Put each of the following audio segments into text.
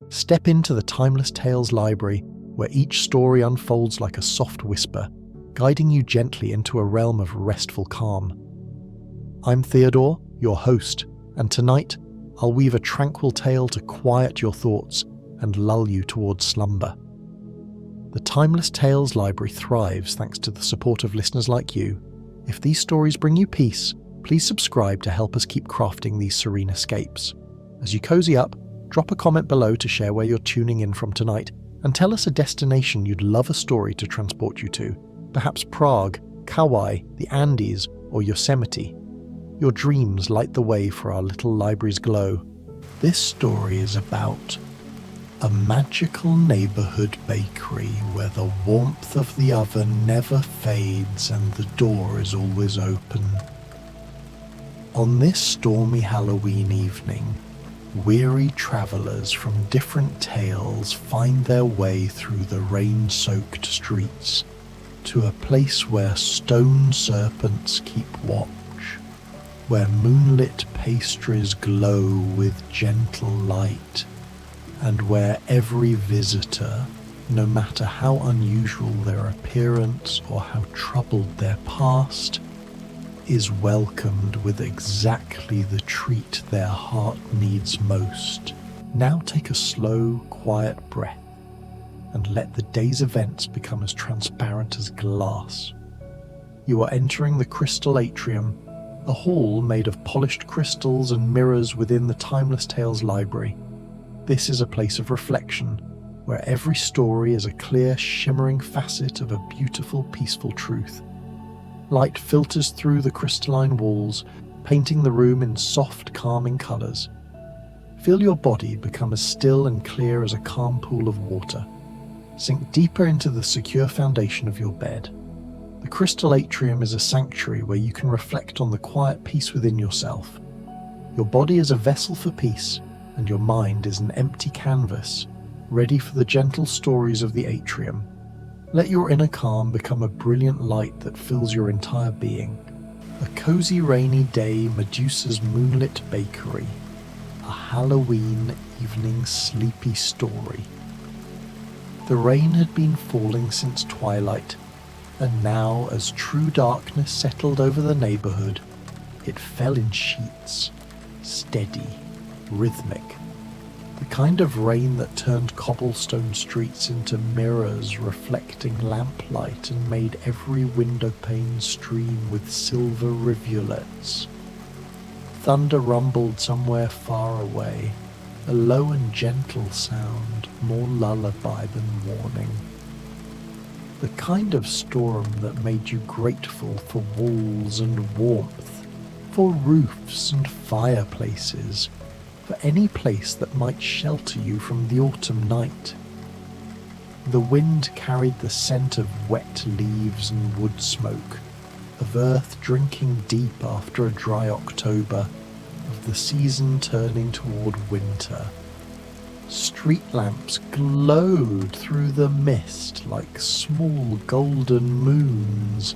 Step into the Timeless Tales library, where each story unfolds like a soft whisper, guiding you gently into a realm of restful calm. I'm Theodore, your host, and tonight I'll weave a tranquil tale to quiet your thoughts and lull you towards slumber. The Timeless Tales library thrives thanks to the support of listeners like you. If these stories bring you peace, please subscribe to help us keep crafting these serene escapes. As you cozy up, drop a comment below to share where you're tuning in from tonight, and tell us a destination you'd love a story to transport you to. Perhaps Prague, Kauai, the Andes, or Yosemite. Your dreams light the way for our little library's glow. This story is about a magical neighborhood bakery where the warmth of the oven never fades and the door is always open. On this stormy Halloween evening, weary travelers from different tales find their way through the rain-soaked streets to a place where stone serpents keep watch, where moonlit pastries glow with gentle light, and where every visitor, no matter how unusual their appearance or how troubled their past, is welcomed with exactly the treat their heart needs most. Now take a slow, quiet breath and let the day's events become as transparent as glass. You are entering the Crystal Atrium, a hall made of polished crystals and mirrors within the Timeless Tales library. This is a place of reflection, where every story is a clear, shimmering facet of a beautiful, peaceful truth. Light filters through the crystalline walls, painting the room in soft, calming colours. Feel your body become as still and clear as a calm pool of water. Sink deeper into the secure foundation of your bed. The Crystal Atrium is a sanctuary where you can reflect on the quiet peace within yourself. Your body is a vessel for peace, and your mind is an empty canvas, ready for the gentle stories of the atrium. Let your inner calm become a brilliant light that fills your entire being. A cozy rainy day, Medusa's Moonlit Bakery. A Halloween evening sleepy story. The rain had been falling since twilight, and now, as true darkness settled over the neighborhood, it fell in sheets, steady, rhythmic. The kind of rain that turned cobblestone streets into mirrors reflecting lamplight and made every window pane stream with silver rivulets. Thunder rumbled somewhere far away, a low and gentle sound, more lullaby than warning. The kind of storm that made you grateful for walls and warmth, for roofs and fireplaces, for any place that might shelter you from the autumn night. The wind carried the scent of wet leaves and wood smoke, of earth drinking deep after a dry October, of the season turning toward winter. Street lamps glowed through the mist like small golden moons,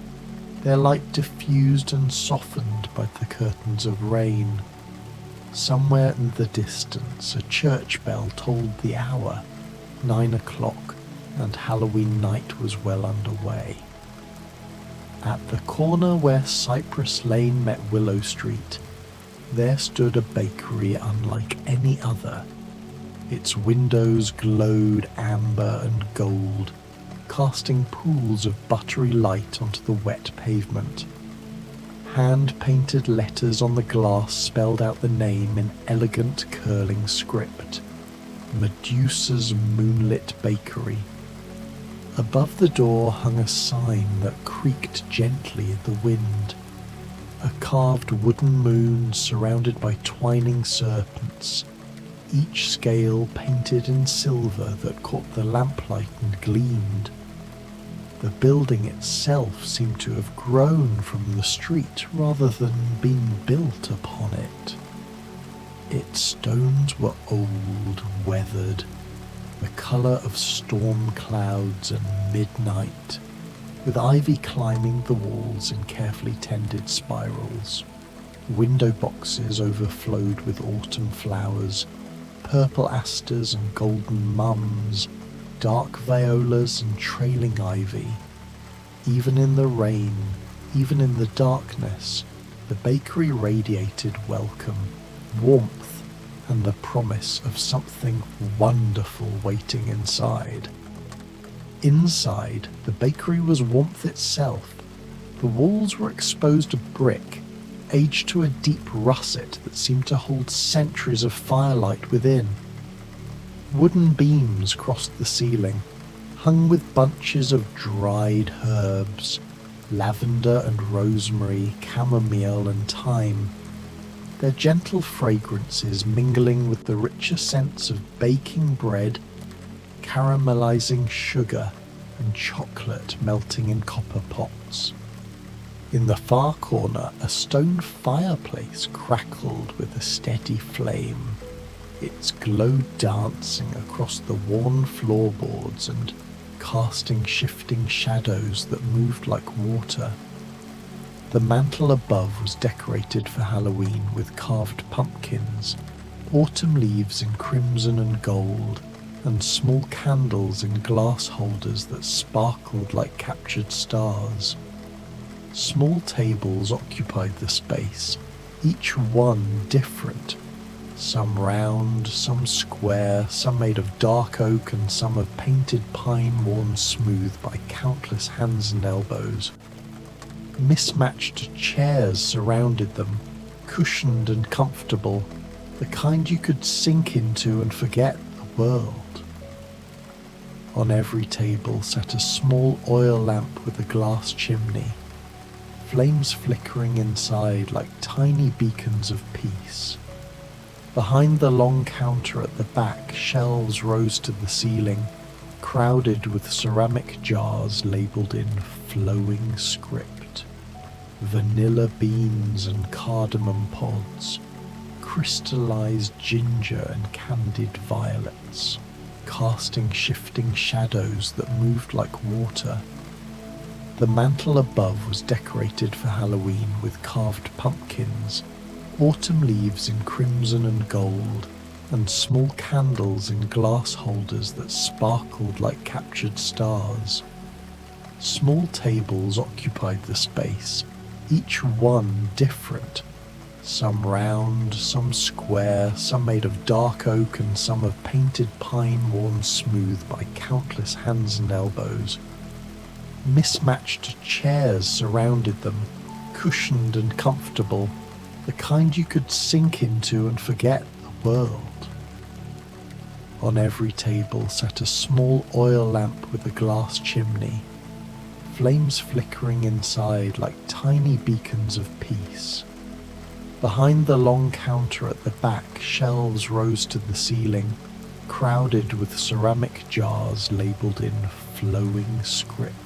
their light diffused and softened by the curtains of rain. Somewhere in the distance, a church bell tolled the hour, 9 o'clock, and Halloween night was well underway. At the corner where Cypress Lane met Willow Street, there stood a bakery unlike any other. Its windows glowed amber and gold, casting pools of buttery light onto the wet pavement. Hand-painted letters on the glass spelled out the name in elegant curling script. Medusa's Moonlit Bakery. Above the door hung a sign that creaked gently in the wind. A carved wooden moon surrounded by twining serpents, each scale painted in silver that caught the lamplight and gleamed. The building itself seemed to have grown from the street rather than been built upon it. Its stones were old, weathered, the colour of storm clouds and midnight, with ivy climbing the walls in carefully tended spirals. Window boxes overflowed with autumn flowers, purple asters and golden mums, dark violas and trailing ivy. Even in the rain, even in the darkness, the bakery radiated welcome, warmth, and the promise of something wonderful waiting inside. Inside, the bakery was warmth itself. The walls were exposed of brick, aged to a deep russet that seemed to hold centuries of firelight within. Wooden beams crossed the ceiling, hung with bunches of dried herbs, lavender and rosemary, chamomile and thyme, their gentle fragrances mingling with the richer scents of baking bread, caramelizing sugar, and chocolate melting in copper pots. In the far corner, a stone fireplace crackled with a steady flame, its glow dancing across the worn floorboards and casting shifting shadows that moved like water. The mantel above was decorated for Halloween with carved pumpkins, autumn leaves in crimson and gold, and small candles in glass holders that sparkled like captured stars. Small tables occupied the space, each one different. Some round, some square, some made of dark oak and some of painted pine worn smooth by countless hands and elbows. Mismatched chairs surrounded them, cushioned and comfortable, the kind you could sink into and forget the world. On every table sat a small oil lamp with a glass chimney, flames flickering inside like tiny beacons of peace. Behind the long counter at the back, shelves rose to the ceiling, crowded with ceramic jars labelled in flowing script. Vanilla beans and cardamom pods, crystallized ginger and candied violets, casting shifting shadows that moved like water. The mantel above was decorated for Halloween with carved pumpkins, autumn leaves in crimson and gold, and small candles in glass holders that sparkled like captured stars. Small tables occupied the space, each one different. Some round, some square, some made of dark oak and some of painted pine worn smooth by countless hands and elbows. Mismatched chairs surrounded them, cushioned and comfortable, the kind you could sink into and forget the world. On every table sat a small oil lamp with a glass chimney, flames flickering inside like tiny beacons of peace. Behind the long counter at the back, shelves rose to the ceiling, crowded with ceramic jars labelled in flowing script.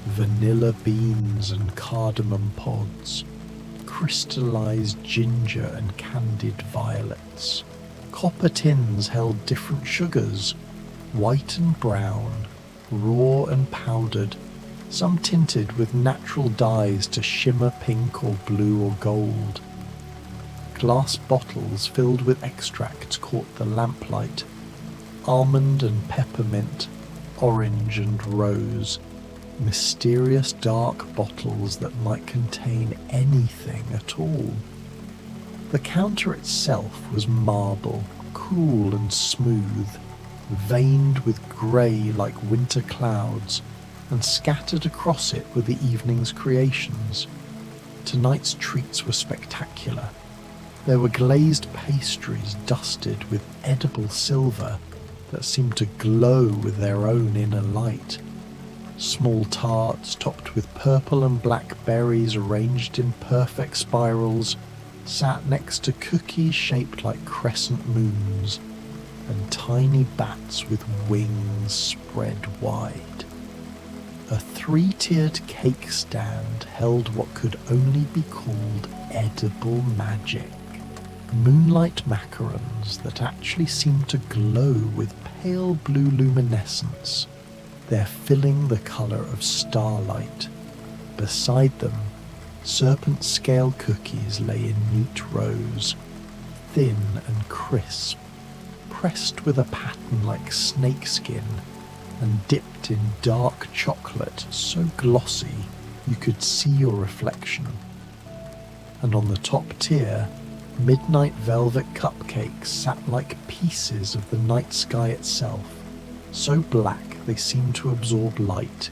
Vanilla beans and cardamom pods, crystallized ginger and candied violets. Copper tins held different sugars, white and brown, raw and powdered, some tinted with natural dyes to shimmer pink or blue or gold. Glass bottles filled with extracts caught the lamplight, almond and peppermint, orange and rose, mysterious dark bottles that might contain anything at all. The counter itself was marble, cool and smooth, veined with grey like winter clouds, and scattered across it were the evening's creations. Tonight's treats were spectacular. There were glazed pastries dusted with edible silver that seemed to glow with their own inner light. Small tarts topped with purple and black berries arranged in perfect spirals sat next to cookies shaped like crescent moons and tiny bats with wings spread wide. A three-tiered cake stand held what could only be called edible magic. Moonlight macarons that actually seemed to glow with pale blue luminescence, their filling the colour of starlight. Beside them, serpent scale cookies lay in neat rows, thin and crisp, pressed with a pattern like snakeskin and dipped in dark chocolate so glossy you could see your reflection. And on the top tier, midnight velvet cupcakes sat like pieces of the night sky itself, so black they seemed to absorb light,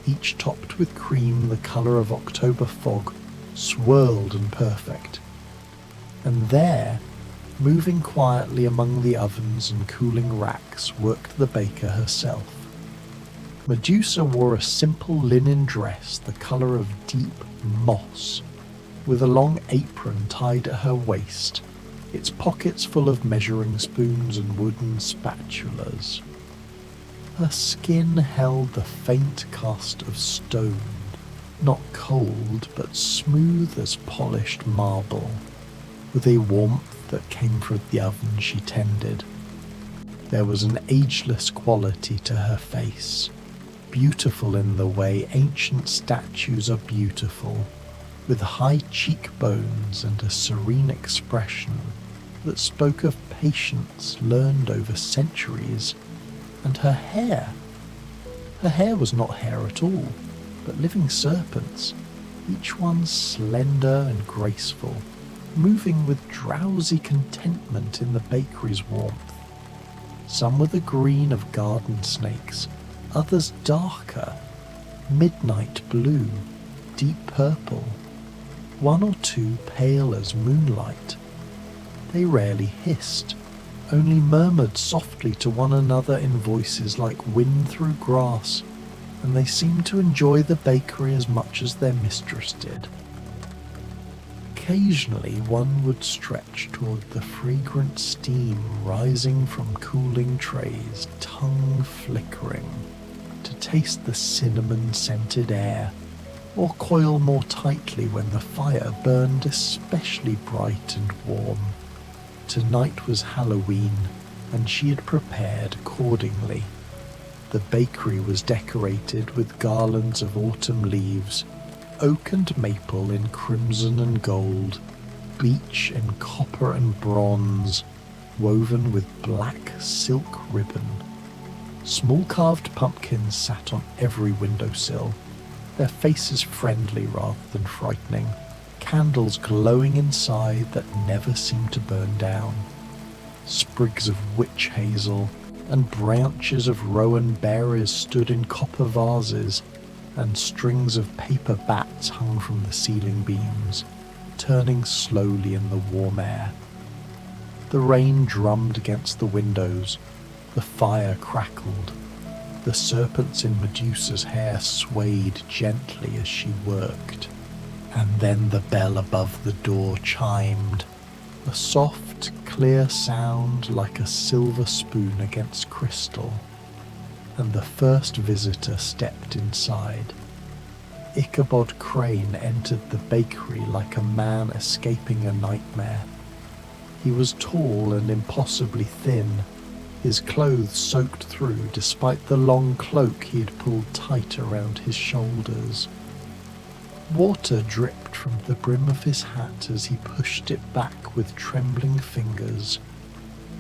each topped with cream the colour of October fog, swirled and perfect. And there, moving quietly among the ovens and cooling racks, worked the baker herself. Medusa wore a simple linen dress the colour of deep moss, with a long apron tied at her waist, its pockets full of measuring spoons and wooden spatulas. Her skin held the faint cast of stone, not cold but smooth as polished marble, with a warmth that came from the oven she tended. There was an ageless quality to her face, beautiful in the way ancient statues are beautiful, with high cheekbones and a serene expression that spoke of patience learned over centuries. And her hair was not hair at all, but living serpents, each one slender and graceful, moving with drowsy contentment in the bakery's warmth. Some were the green of garden snakes, others darker, midnight blue, deep purple, one or two pale as moonlight. They rarely hissed, only murmured softly to one another in voices like wind through grass, and they seemed to enjoy the bakery as much as their mistress did. Occasionally one would stretch toward the fragrant steam rising from cooling trays, tongue flickering, to taste the cinnamon-scented air, or coil more tightly when the fire burned especially bright and warm. Tonight was Halloween, and she had prepared accordingly. The bakery was decorated with garlands of autumn leaves, oak and maple in crimson and gold, beech in copper and bronze, woven with black silk ribbon. Small carved pumpkins sat on every windowsill, their faces friendly rather than frightening, candles glowing inside that never seemed to burn down. Sprigs of witch hazel and branches of rowan berries stood in copper vases, and strings of paper bats hung from the ceiling beams, turning slowly in the warm air. The rain drummed against the windows, the fire crackled, the serpents in Medusa's hair swayed gently as she worked. And then the bell above the door chimed, a soft, clear sound like a silver spoon against crystal, and the first visitor stepped inside. Ichabod Crane entered the bakery like a man escaping a nightmare. He was tall and impossibly thin, his clothes soaked through despite the long cloak he had pulled tight around his shoulders. Water dripped from the brim of his hat as he pushed it back with trembling fingers,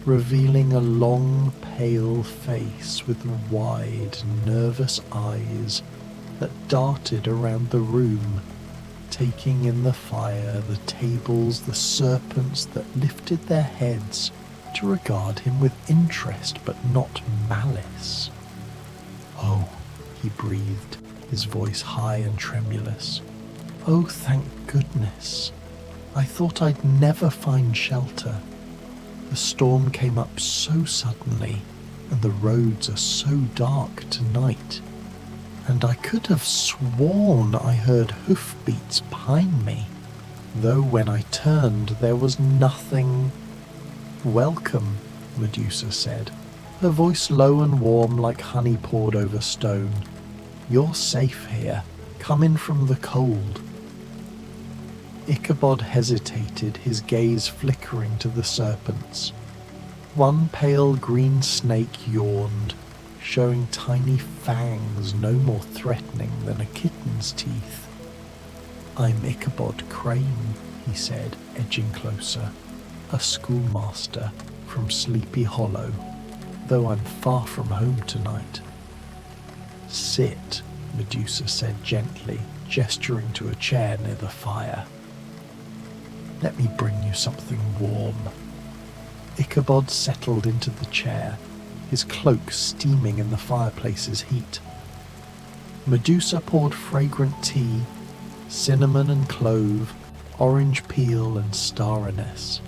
revealing a long, pale face with wide, nervous eyes that darted around the room, taking in the fire, the tables, the serpents that lifted their heads to regard him with interest but not malice. "Oh," he breathed, his voice high and tremulous. "Oh, thank goodness. I thought I'd never find shelter. The storm came up so suddenly, and the roads are so dark tonight. And I could have sworn I heard hoofbeats behind me, though when I turned there was nothing." "Welcome," Medusa said, her voice low and warm like honey poured over stone. "You're safe here. Come in from the cold." Ichabod hesitated, his gaze flickering to the serpents. One pale green snake yawned, showing tiny fangs no more threatening than a kitten's teeth. "I'm Ichabod Crane," he said, edging closer, "a schoolmaster from Sleepy Hollow, though I'm far from home tonight." "Sit," Medusa said gently, gesturing to a chair near the fire. "Let me bring you something warm." Ichabod settled into the chair, his cloak steaming in the fireplace's heat. Medusa poured fragrant tea, cinnamon and clove, orange peel and star anise.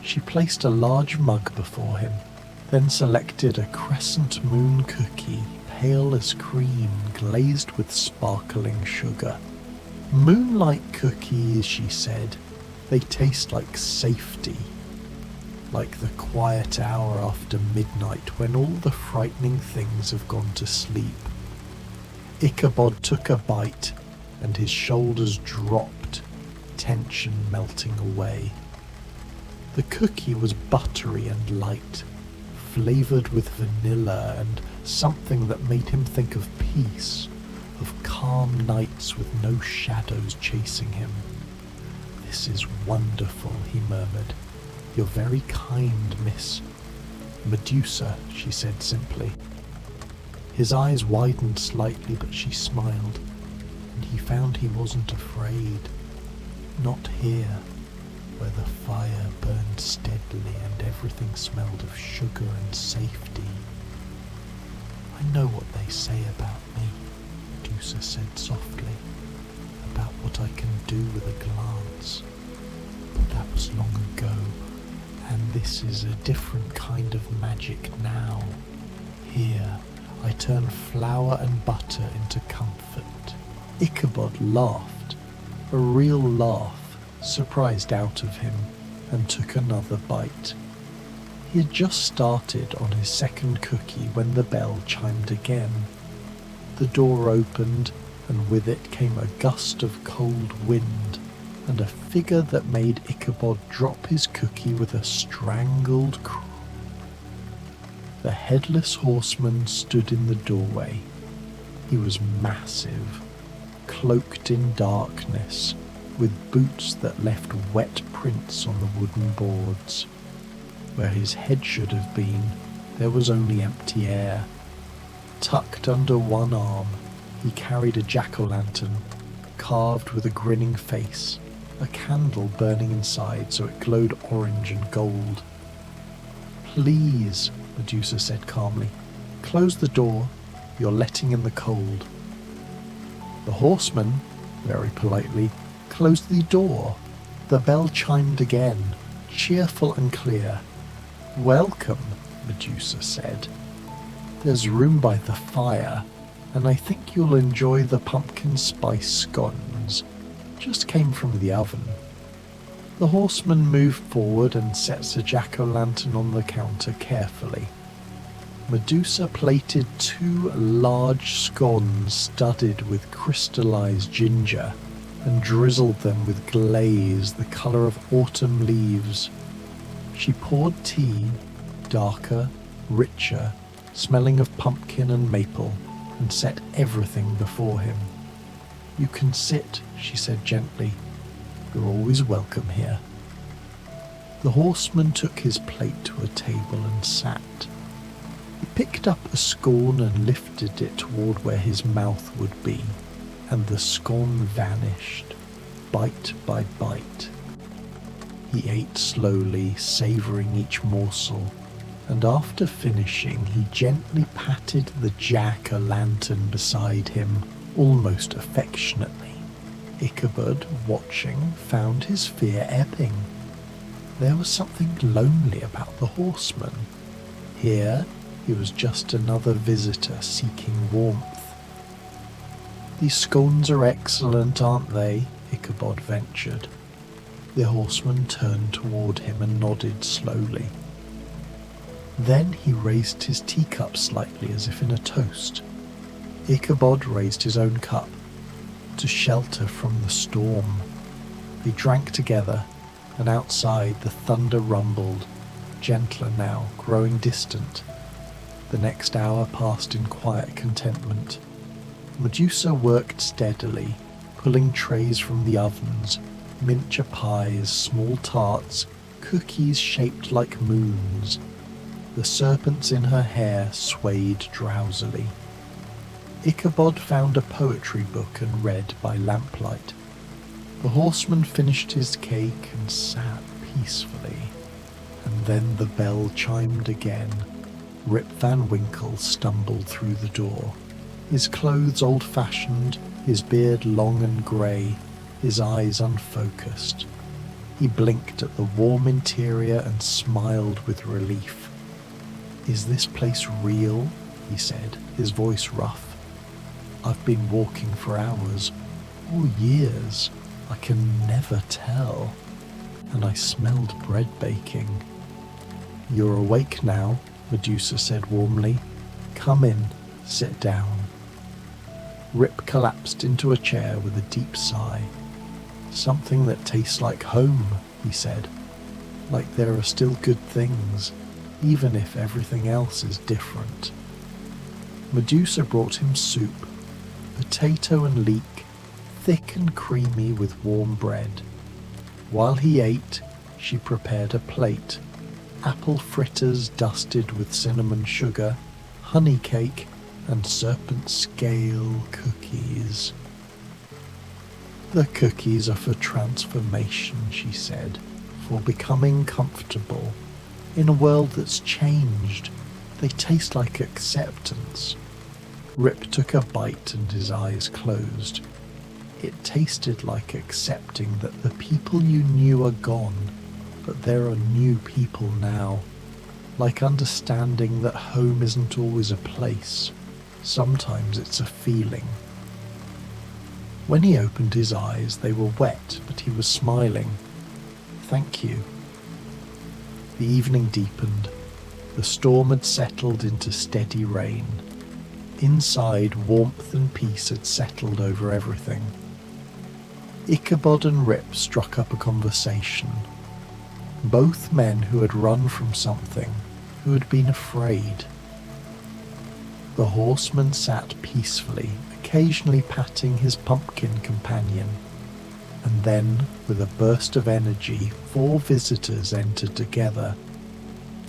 She placed a large mug before him, then selected a crescent moon cookie, pale as cream, glazed with sparkling sugar. "Moonlight cookies," she said. "They taste like safety. Like the quiet hour after midnight when all the frightening things have gone to sleep." Ichabod took a bite, and his shoulders dropped, tension melting away. The cookie was buttery and light, flavoured with vanilla and something that made him think of peace, of calm nights with no shadows chasing him. "This is wonderful," he murmured. "You're very kind, Miss Medusa," she said simply. His eyes widened slightly, but she smiled, and he found he wasn't afraid. Not here, where the fire burned steadily and everything smelled of sugar and safety. "I know what they say about me," Medusa said softly, "about what I can do with a glance. But that was long ago, and this is a different kind of magic now. Here, I turn flour and butter into comfort." Ichabod laughed, a real laugh, surprised out of him, and took another bite. He had just started on his second cookie when the bell chimed again. The door opened, and with it came a gust of cold wind, and a figure that made Ichabod drop his cookie with a strangled cry. The headless horseman stood in the doorway. He was massive, cloaked in darkness, with boots that left wet prints on the wooden boards. Where his head should have been, there was only empty air. Tucked under one arm, he carried a jack-o'-lantern, carved with a grinning face, a candle burning inside so it glowed orange and gold. "Please," Medusa said calmly, "close the door. You're letting in the cold." The horseman, very politely, closed the door. The bell chimed again, cheerful and clear. "Welcome," Medusa said. "There's room by the fire, and I think you'll enjoy the pumpkin spice scones. Just came from the oven." The horseman moved forward and set a jack-o'-lantern on the counter carefully. Medusa plated 2 large scones studded with crystallized ginger and drizzled them with glaze the colour of autumn leaves. She poured tea, darker, richer, smelling of pumpkin and maple, and set everything before him. "You can sit," she said gently. "You're always welcome here." The horseman took his plate to a table and sat. He picked up a scone and lifted it toward where his mouth would be, and the scone vanished, bite by bite. He ate slowly, savouring each morsel, and after finishing he gently patted the jack-o'-lantern beside him, almost affectionately. Ichabod, watching, found his fear ebbing. There was something lonely about the horseman. Here he was just another visitor seeking warmth. "These scones are excellent, aren't they?" Ichabod ventured. The horseman turned toward him and nodded slowly. Then he raised his teacup slightly as if in a toast. Ichabod raised his own cup to shelter from the storm. They drank together, and outside the thunder rumbled, gentler now, growing distant. The next hour passed in quiet contentment. Medusa worked steadily, pulling trays from the ovens, miniature pies, small tarts, cookies shaped like moons. The serpents in her hair swayed drowsily. Ichabod found a poetry book and read by lamplight. The horseman finished his cake and sat peacefully. And then the bell chimed again. Rip Van Winkle stumbled through the door. His clothes old-fashioned, his beard long and grey, his eyes unfocused. He blinked at the warm interior and smiled with relief. "Is this place real?" he said, his voice rough. "I've been walking for hours, or years. I can never tell. And I smelled bread baking." "You're awake now," Medusa said warmly. "Come in, sit down." Rip collapsed into a chair with a deep sigh. "Something that tastes like home," he said. "Like there are still good things, even if everything else is different." Medusa brought him soup, potato and leek, thick and creamy with warm bread. While he ate, she prepared a plate: apple fritters dusted with cinnamon sugar, honey cake, and serpent scale cookies. "The cookies are for transformation," she said, "for becoming comfortable. In a world that's changed, they taste like acceptance." Rip took a bite and his eyes closed. It tasted like accepting that the people you knew are gone, but there are new people now. Like understanding that home isn't always a place. Sometimes it's a feeling. When he opened his eyes, they were wet, but he was smiling. "Thank you." The evening deepened. The storm had settled into steady rain. Inside, warmth and peace had settled over everything. Ichabod and Rip struck up a conversation. Both men who had run from something, who had been afraid. The horseman sat peacefully, occasionally patting his pumpkin companion. And then, with a burst of energy, 4 visitors entered together.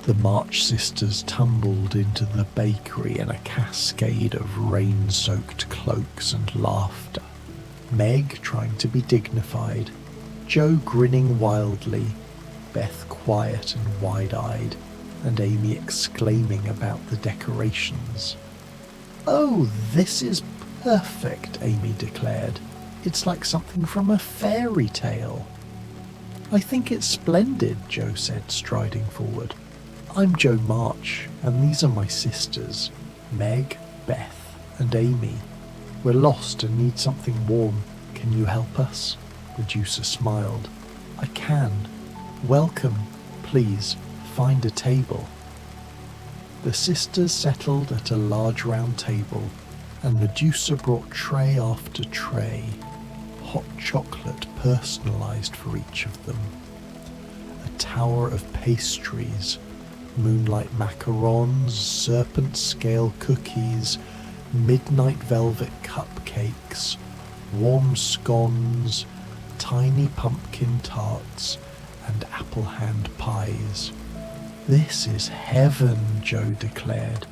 The March sisters tumbled into the bakery in a cascade of rain-soaked cloaks and laughter. Meg trying to be dignified, Joe grinning wildly, Beth quiet and wide-eyed, and Amy exclaiming about the decorations. "Oh, this is perfect," Amy declared. "It's like something from a fairy tale." "I think it's splendid," Joe said, striding forward. "I'm Joe March, and these are my sisters, Meg, Beth, and Amy. We're lost and need something warm. Can you help us?" Medusa smiled. "I can. Welcome. Please, find a table." The sisters settled at a large round table, and Medusa brought tray after tray, hot chocolate personalized for each of them. A tower of pastries, moonlight macarons, serpent scale cookies, midnight velvet cupcakes, warm scones, tiny pumpkin tarts, and apple hand pies. "This is heaven," Joe declared.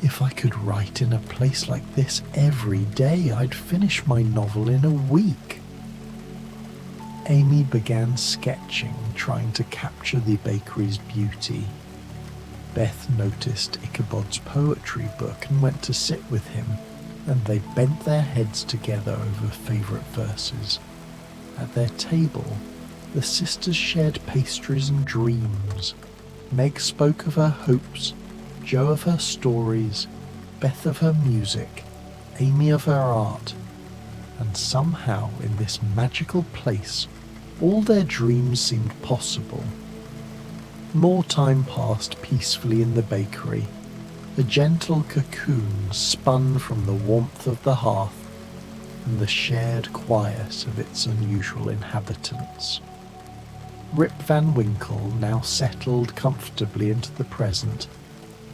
"If I could write in a place like this every day, I'd finish my novel in a week." Amy began sketching, trying to capture the bakery's beauty. Beth noticed Ichabod's poetry book and went to sit with him, and they bent their heads together over favourite verses. At their table, the sisters shared pastries and dreams. Meg spoke of her hopes, Joe of her stories, Beth of her music, Amy of her art, and somehow in this magical place, all their dreams seemed possible. More time passed peacefully in the bakery. A gentle cocoon spun from the warmth of the hearth and the shared quiet of its unusual inhabitants. Rip Van Winkle, now settled comfortably into the present,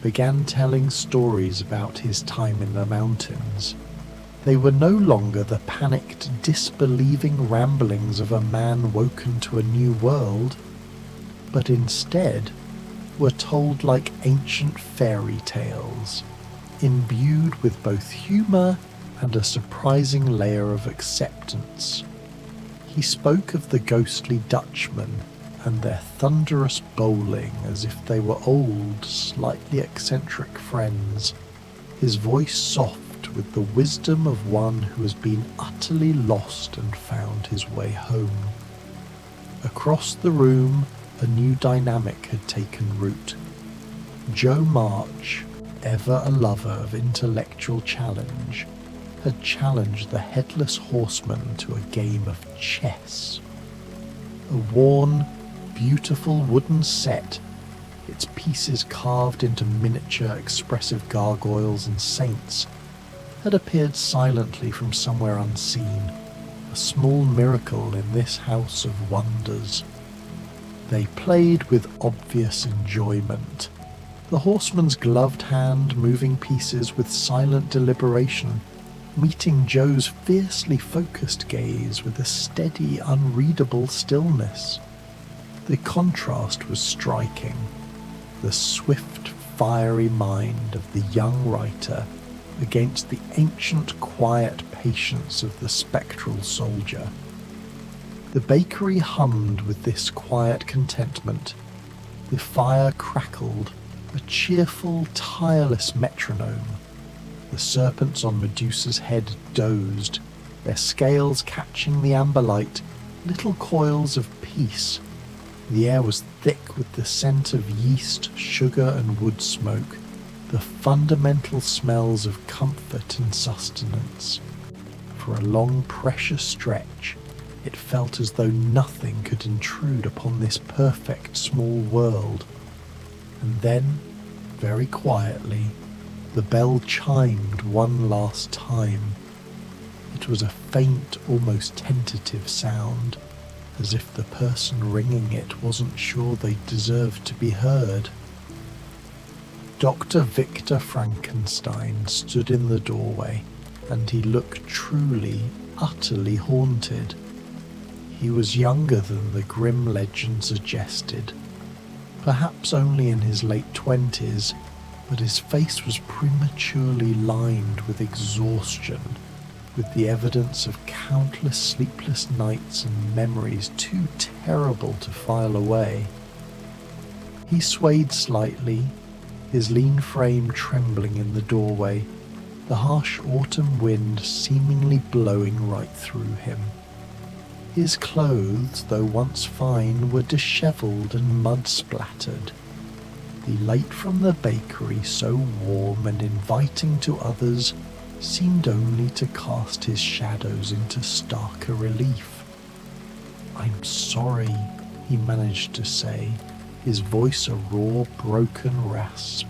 began telling stories about his time in the mountains. They were no longer the panicked, disbelieving ramblings of a man woken to a new world. but instead were told like ancient fairy tales, imbued with both humour and a surprising layer of acceptance. He spoke of the ghostly Dutchmen and their thunderous bowling as if they were old, slightly eccentric friends, his voice soft with the wisdom of one who has been utterly lost and found his way home. Across the room, a new dynamic had taken root. Joe March, ever a lover of intellectual challenge, had challenged the Headless Horseman to a game of chess. A worn, beautiful wooden set, its pieces carved into miniature expressive gargoyles and saints, had appeared silently from somewhere unseen, a small miracle in this house of wonders. They played with obvious enjoyment, the horseman's gloved hand moving pieces with silent deliberation, meeting Joe's fiercely focused gaze with a steady, unreadable stillness. The contrast was striking. The swift, fiery mind of the young writer against the ancient, quiet patience of the spectral soldier. The bakery hummed with this quiet contentment. The fire crackled, a cheerful, tireless metronome. The serpents on Medusa's head dozed, their scales catching the amber light, little coils of peace. The air was thick with the scent of yeast, sugar, and wood smoke, the fundamental smells of comfort and sustenance. For a long, precious stretch, it felt as though nothing could intrude upon this perfect small world. And then, very quietly, the bell chimed one last time. It was a faint, almost tentative sound, as if the person ringing it wasn't sure they deserved to be heard. Dr. Victor Frankenstein stood in the doorway, and he looked truly, utterly haunted. He was younger than the grim legend suggested, perhaps only in his late 20s, but his face was prematurely lined with exhaustion, with the evidence of countless sleepless nights and memories too terrible to file away. He swayed slightly, his lean frame trembling in the doorway, the harsh autumn wind seemingly blowing right through him. His clothes, though once fine, were dishevelled and mud-splattered. The light from the bakery, so warm and inviting to others, seemed only to cast his shadows into starker relief. "I'm sorry," he managed to say, his voice a raw, broken rasp.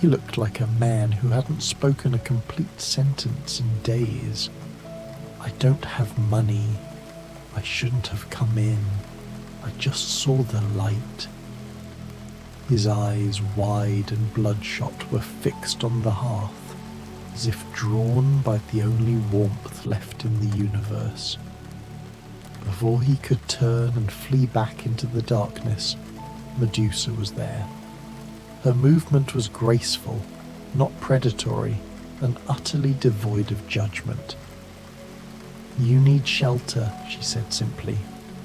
He looked like a man who hadn't spoken a complete sentence in days. "I don't have money. I shouldn't have come in. I just saw the light." His eyes, wide and bloodshot, were fixed on the hearth, as if drawn by the only warmth left in the universe. Before he could turn and flee back into the darkness, Medusa was there. Her movement was graceful, not predatory, and utterly devoid of judgment. "You need shelter," she said simply,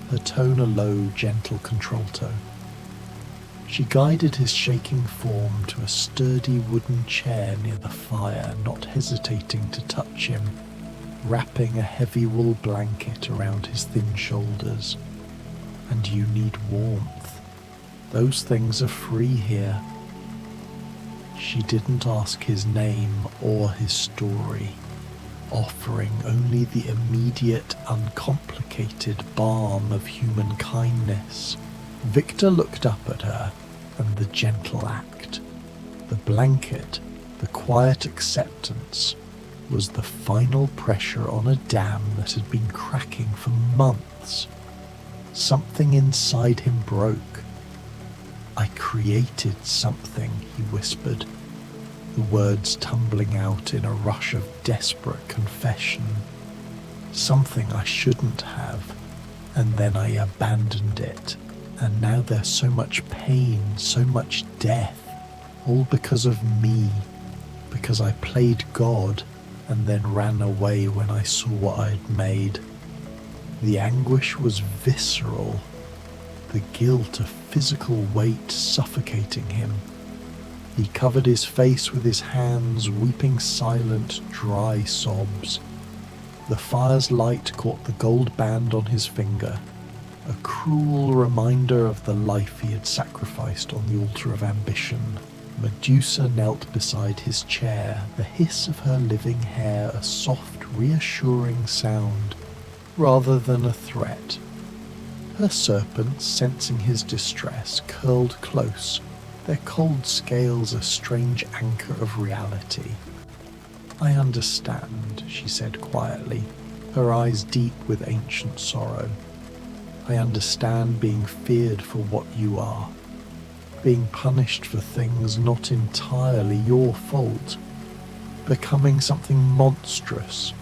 her tone a low, gentle contralto. She guided his shaking form to a sturdy wooden chair near the fire, not hesitating to touch him, wrapping a heavy wool blanket around his thin shoulders. "And you need warmth. Those things are free here." She didn't ask his name or his story, offering only the immediate, uncomplicated balm of human kindness. Victor looked up at her, and the gentle act, the blanket, the quiet acceptance, was the final pressure on a dam that had been cracking for months. Something inside him broke. "I created something," he whispered, the words tumbling out in a rush of desperate confession. "Something I shouldn't have, and then I abandoned it. And now there's so much pain, so much death, all because of me, because I played God and then ran away when I saw what I'd made. The anguish was visceral, the guilt a physical weight suffocating him. He covered his face with his hands, weeping silent, dry sobs. The fire's light caught the gold band on his finger, a cruel reminder of the life he had sacrificed on the altar of ambition. Medusa knelt beside his chair, the hiss of her living hair a soft, reassuring sound, rather than a threat. Her serpents, sensing his distress, curled close, their cold scales a strange anchor of reality. "I understand," she said quietly, her eyes deep with ancient sorrow. "I understand being feared for what you are, being punished for things not entirely your fault, becoming something monstrous,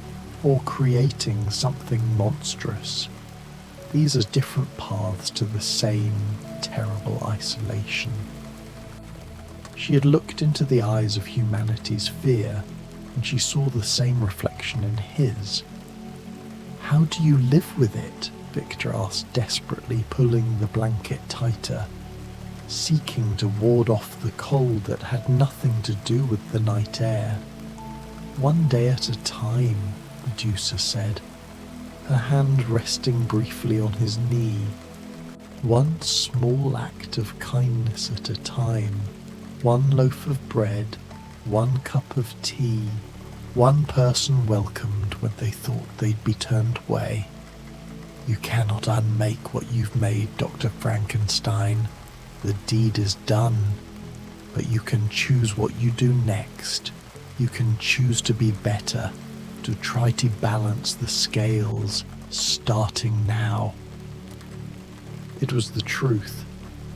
or creating something monstrous. These are different paths to the same terrible isolation." She had looked into the eyes of humanity's fear, and she saw the same reflection in his. "How do you live with it?" Victor asked desperately, pulling the blanket tighter, seeking to ward off the cold that had nothing to do with the night air. "One day at a time," Medusa said, her hand resting briefly on his knee. "One small act of kindness at a time. One loaf of bread, one cup of tea, one person welcomed when they thought they'd be turned away. You cannot unmake what you've made, Dr. Frankenstein. The deed is done, but you can choose what you do next. You can choose to be better, to try to balance the scales, starting now." It was the truth,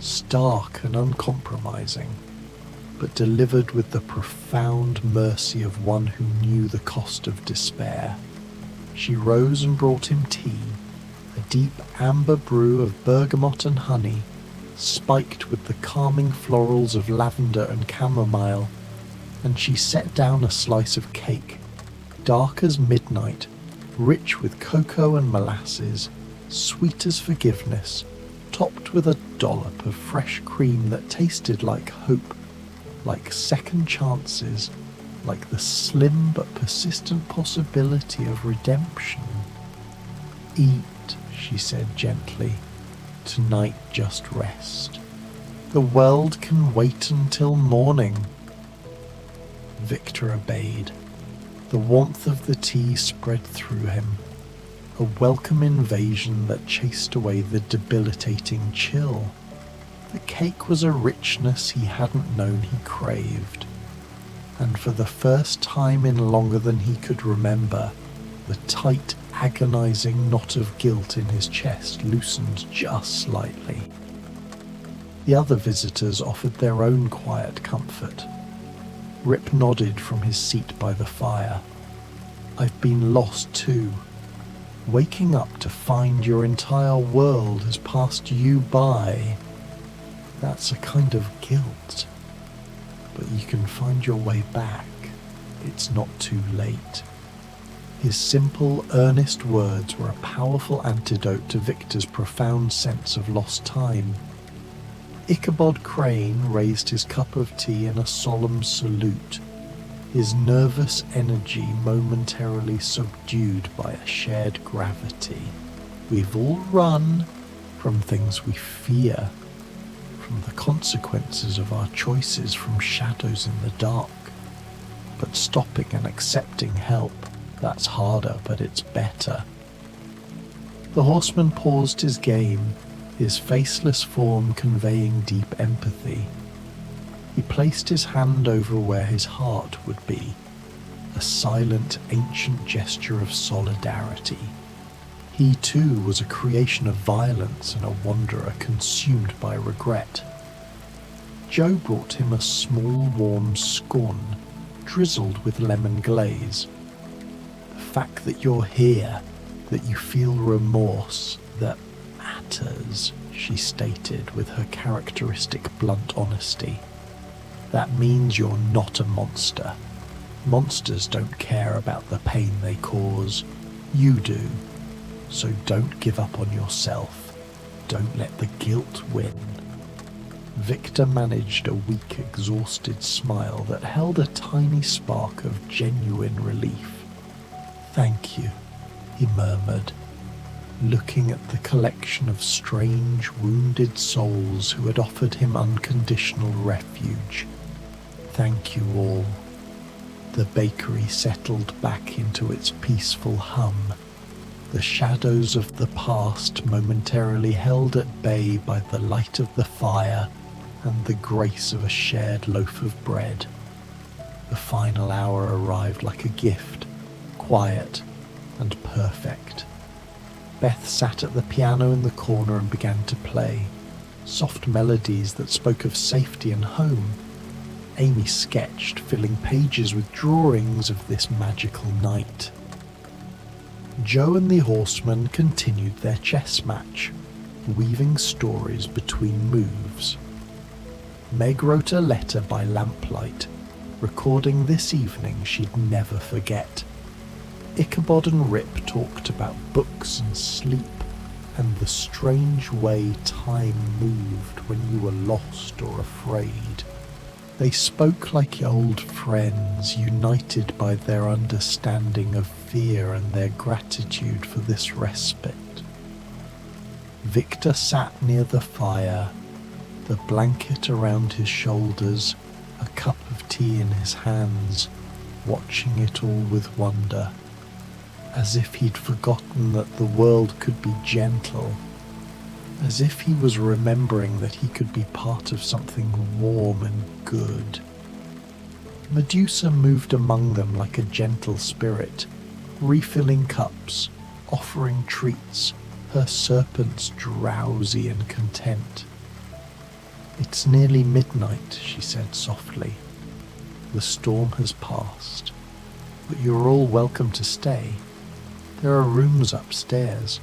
stark and uncompromising, but delivered with the profound mercy of one who knew the cost of despair. She rose and brought him tea, a deep amber brew of bergamot and honey, spiked with the calming florals of lavender and chamomile, and she set down a slice of cake, dark as midnight, rich with cocoa and molasses, sweet as forgiveness, topped with a dollop of fresh cream that tasted like hope, like second chances, like the slim but persistent possibility of redemption. "Eat," she said gently. "Tonight just rest. The world can wait until morning." Victor obeyed. The warmth of the tea spread through him, a welcome invasion that chased away the debilitating chill. The cake was a richness he hadn't known he craved, and for the first time in longer than he could remember, the tight, agonizing knot of guilt in his chest loosened just slightly. The other visitors offered their own quiet comfort. Rip nodded from his seat by the fire. "I've been lost too. Waking up to find your entire world has passed you by. That's a kind of guilt. But you can find your way back. It's not too late." His simple, earnest words were a powerful antidote to Victor's profound sense of lost time. Ichabod Crane raised his cup of tea in a solemn salute, his nervous energy momentarily subdued by a shared gravity. "We've all run from things we fear, from the consequences of our choices, from shadows in the dark. But stopping and accepting help, that's harder, but it's better." The horseman paused his game, his faceless form conveying deep empathy. He placed his hand over where his heart would be, a silent, ancient gesture of solidarity. He too was a creation of violence and a wanderer consumed by regret. Joe brought him a small, warm scone, drizzled with lemon glaze. "The fact that you're here, that you feel remorse, that matters," she stated with her characteristic blunt honesty. That means you're not a monster. Monsters don't care about the pain they cause. You do. So don't give up on yourself. Don't let the guilt win. Victor managed a weak, exhausted smile that held a tiny spark of genuine relief. Thank you, he murmured, looking at the collection of strange, wounded souls who had offered him unconditional refuge. Thank you all. The bakery settled back into its peaceful hum, the shadows of the past momentarily held at bay by the light of the fire and the grace of a shared loaf of bread. The final hour arrived like a gift, quiet and perfect. Beth sat at the piano in the corner and began to play, soft melodies that spoke of safety and home. Amy sketched, filling pages with drawings of this magical night. Joe and the horsemen continued their chess match, weaving stories between moves. Meg wrote a letter by lamplight, recording this evening she'd never forget. Ichabod and Rip talked about books and sleep, and the strange way time moved when you were lost or afraid. They spoke like old friends, united by their understanding of fear and their gratitude for this respite. Victor sat near the fire, the blanket around his shoulders, a cup of tea in his hands, watching it all with wonder, as if he'd forgotten that the world could be gentle, as if he was remembering that he could be part of something warm and good. Medusa moved among them like a gentle spirit, refilling cups, offering treats, her serpents drowsy and content. It's nearly midnight, she said softly. The storm has passed, but you're all welcome to stay. There are rooms upstairs,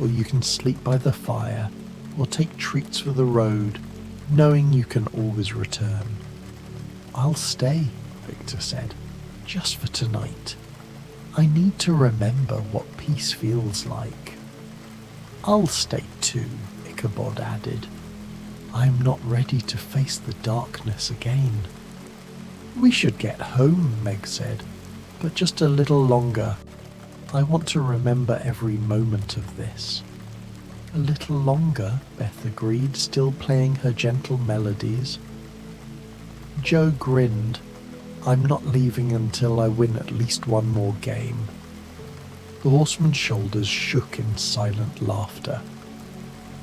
or you can sleep by the fire, or take treats for the road, knowing you can always return. I'll stay, Victor said, just for tonight. I need to remember what peace feels like. I'll stay too, Ichabod added. I'm not ready to face the darkness again. We should get home, Meg said, but just a little longer. I want to remember every moment of this. A little longer, Beth agreed, still playing her gentle melodies. Joe grinned. I'm not leaving until I win at least one more game. The horseman's shoulders shook in silent laughter.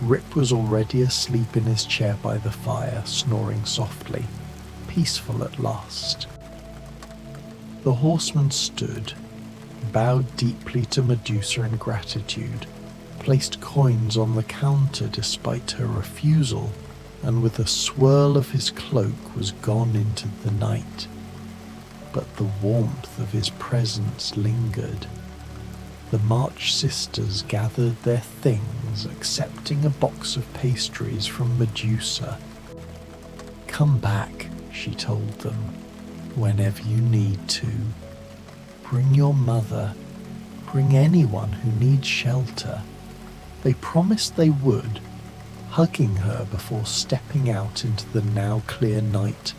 Rip was already asleep in his chair by the fire, snoring softly, peaceful at last. The horseman stood, bowed deeply to Medusa in gratitude, placed coins on the counter despite her refusal, and with a swirl of his cloak was gone into the night. But the warmth of his presence lingered. The March sisters gathered their things, accepting a box of pastries from Medusa. Come back, she told them, whenever you need to. Bring your mother. Bring anyone who needs shelter. They promised they would, hugging her before stepping out into the now clear night,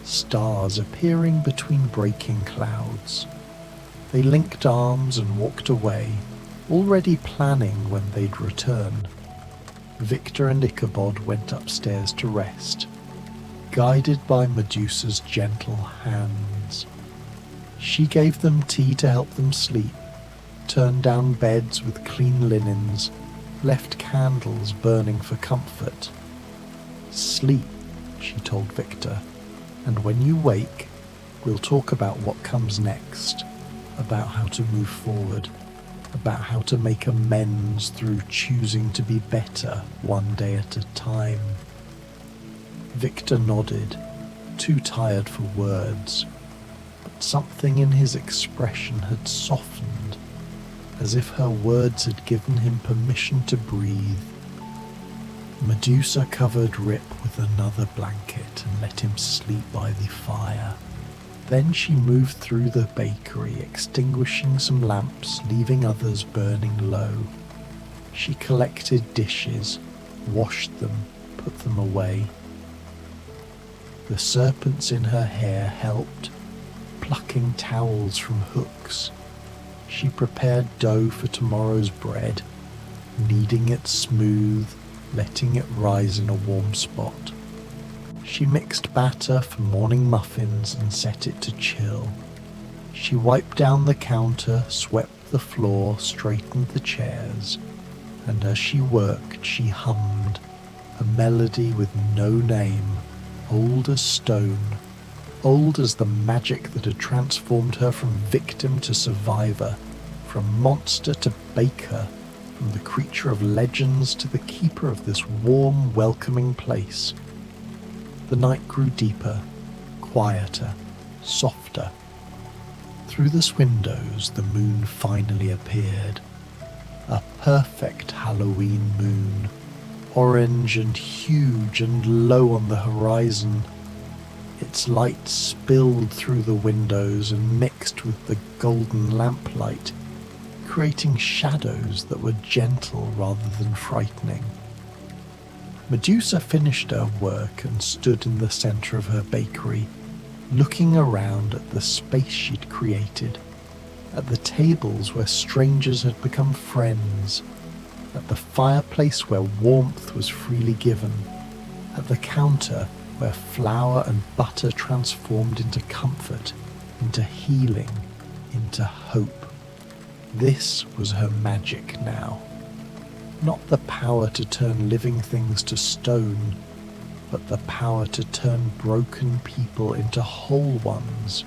stars appearing between breaking clouds. They linked arms and walked away, already planning when they'd return. Victor and Ichabod went upstairs to rest, guided by Medusa's gentle hands. She gave them tea to help them sleep, turned down beds with clean linens, left candles burning for comfort. Sleep, she told Victor, and when you wake, we'll talk about what comes next, about how to move forward, about how to make amends through choosing to be better one day at a time. Victor nodded, too tired for words, but something in his expression had softened, as if her words had given him permission to breathe. Medusa covered Rip with another blanket and let him sleep by the fire. Then she moved through the bakery, extinguishing some lamps, leaving others burning low. She collected dishes, washed them, put them away. The serpents in her hair helped, plucking towels from hooks. She prepared dough for tomorrow's bread, kneading it smooth, letting it rise in a warm spot. She mixed batter for morning muffins and set it to chill. She wiped down the counter, swept the floor, straightened the chairs, and as she worked she hummed a melody with no name, old as stone, old as the magic that had transformed her from victim to survivor, from monster to baker, from the creature of legends to the keeper of this warm, welcoming place. The night grew deeper, quieter, softer. Through the windows the moon finally appeared, a perfect Halloween moon, orange and huge and low on the horizon. Its light spilled through the windows and mixed with the golden lamplight, creating shadows that were gentle rather than frightening. Medusa finished her work and stood in the centre of her bakery, looking around at the space she'd created, at the tables where strangers had become friends, at the fireplace where warmth was freely given, at the counter where flour and butter transformed into comfort, into healing, into hope. This was her magic now. Not the power to turn living things to stone, but the power to turn broken people into whole ones,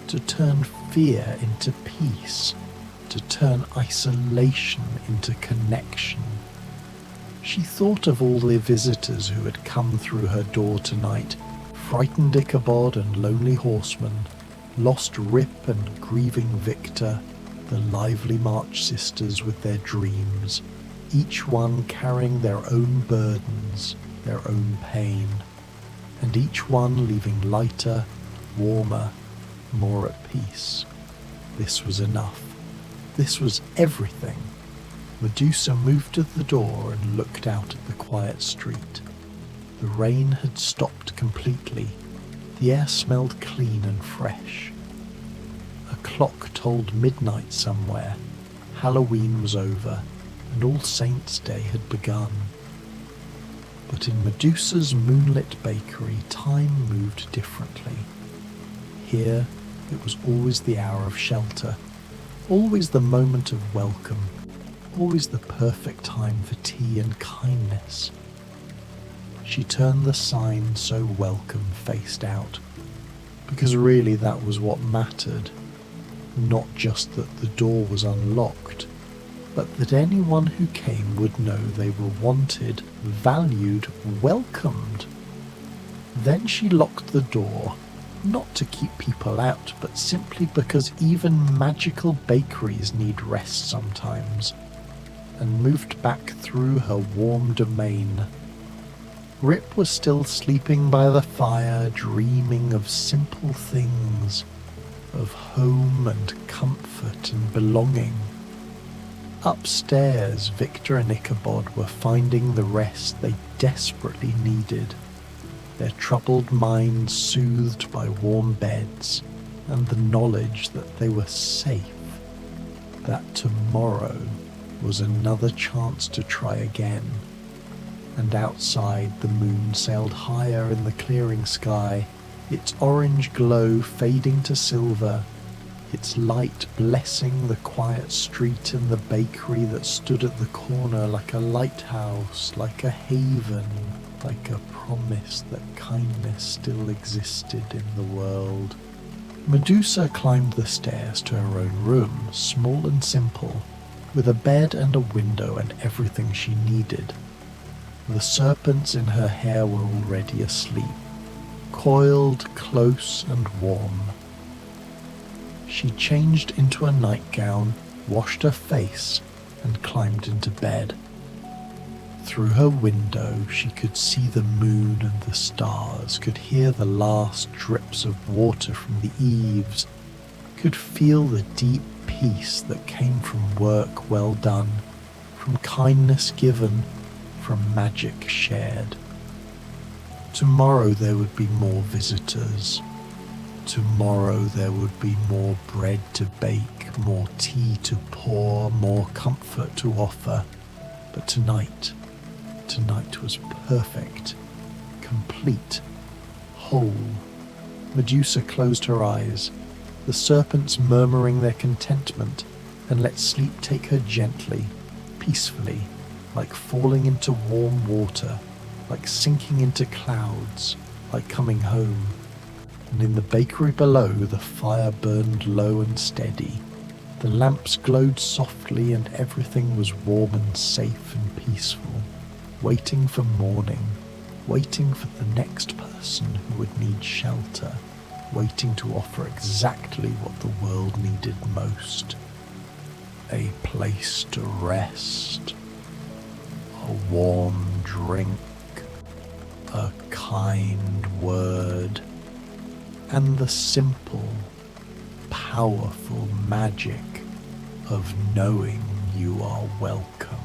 to turn fear into peace, to turn isolation into connection. She thought of all the visitors who had come through her door tonight, frightened Ichabod and lonely horseman, lost Rip and grieving Victor, the lively March sisters with their dreams, each one carrying their own burdens, their own pain, and each one leaving lighter, warmer, more at peace. This was enough. This was everything. Medusa moved to the door and looked out at the quiet street. The rain had stopped completely. The air smelled clean and fresh. A clock told midnight somewhere. Halloween was over, and All Saints' Day had begun. But in Medusa's moonlit bakery, time moved differently. Here, it was always the hour of shelter, always the moment of welcome, always the perfect time for tea and kindness. She turned the sign "So Welcome" faced out, because really that was what mattered. Not just that the door was unlocked, but that anyone who came would know they were wanted, valued, welcomed. Then she locked the door, not to keep people out, but simply because even magical bakeries need rest sometimes, and moved back through her warm domain. Rip was still sleeping by the fire, dreaming of simple things, of home and comfort and belonging. Upstairs, Victor and Ichabod were finding the rest they desperately needed, their troubled minds soothed by warm beds and the knowledge that they were safe, that tomorrow was another chance to try again. And outside, the moon sailed higher in the clearing sky, its orange glow fading to silver, its light blessing the quiet street and the bakery that stood at the corner like a lighthouse, like a haven, like a promise that kindness still existed in the world. Medusa climbed the stairs to her own room, small and simple, with a bed and a window and everything she needed. The serpents in her hair were already asleep, coiled close and warm. She changed into a nightgown, washed her face, and climbed into bed. Through her window she could see the moon and the stars, could hear the last drips of water from the eaves, could feel the deep peace that came from work well done, from kindness given, from magic shared. Tomorrow there would be more visitors. Tomorrow there would be more bread to bake, more tea to pour, more comfort to offer. But tonight was perfect, complete, whole. Medusa closed her eyes, the serpents murmuring their contentment, and let sleep take her gently, peacefully, like falling into warm water, like sinking into clouds, like coming home. And in the bakery below the fire burned low and steady. The lamps glowed softly and everything was warm and safe and peaceful, waiting for morning, waiting for the next person who would need shelter, waiting to offer exactly what the world needed most. A place to rest, a warm drink, a kind word, and the simple, powerful magic of knowing you are welcome.